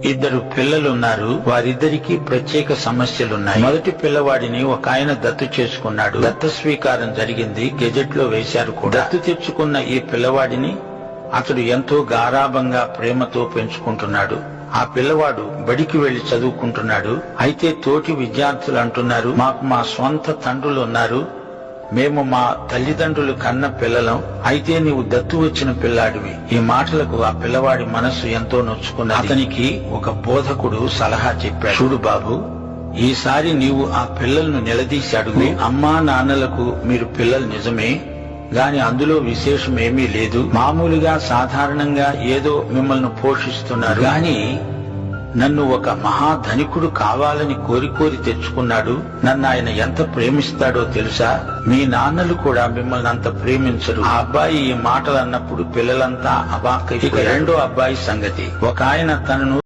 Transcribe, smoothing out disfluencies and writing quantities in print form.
ఇద్దరు పిల్లలున్నారు. వారిద్దరికీ ప్రత్యేక సమస్యలున్నాయి. మొదటి పిల్లవాడిని ఒక ఆయన దత్తు చేసుకున్నాడు. దత్త స్వీకారం జరిగింది, గెజెట్ లో వేశారు కూడా. దత్తు తెచ్చుకున్న ఈ పిల్లవాడిని అతడు ఎంతో గారాబంగా ప్రేమతో పెంచుకుంటున్నాడు. ఆ పిల్లవాడు బడికి వెళ్లి చదువుకుంటున్నాడు. అయితే తోటి విద్యార్థులు అంటున్నారు, మాకు మా స్వంత తండ్రులు ఉన్నారు, మేము మా తల్లిదండ్రులు కన్న పిల్లలం, అయితే నీవు దత్తు వచ్చిన పిల్లాడివి. ఈ మాటలకు ఆ పిల్లవాడి మనస్సు ఎంతో నొచ్చుకున్నది. అతనికి ఒక బోధకుడు సలహా చెప్పాడు, చూడు బాబు, ఈసారి నీవు ఆ పిల్లలను నిలదీసి అడుగు. అమ్మా నాన్నలకు మీరు పిల్లలు నిజమే, గాని అందులో విశేషమేమీ లేదు. మామూలుగా సాధారణంగా ఏదో మిమ్మల్ని పోషిస్తున్నారు, గాని నన్ను ఒక మహాధనికుడు కావాలని కోరి తెచ్చుకున్నాడు. నన్ను ఆయన ఎంత ప్రేమిస్తాడో తెలుసా? మీ నాన్నలు కూడా మిమ్మల్ని అంత ప్రేమించరు. ఆ అబ్బాయి ఈ మాటలు అన్నప్పుడు పిల్లలంతా అవాక్కై. ఇక రెండో అబ్బాయి సంగతి. ఒక ఆయన తనను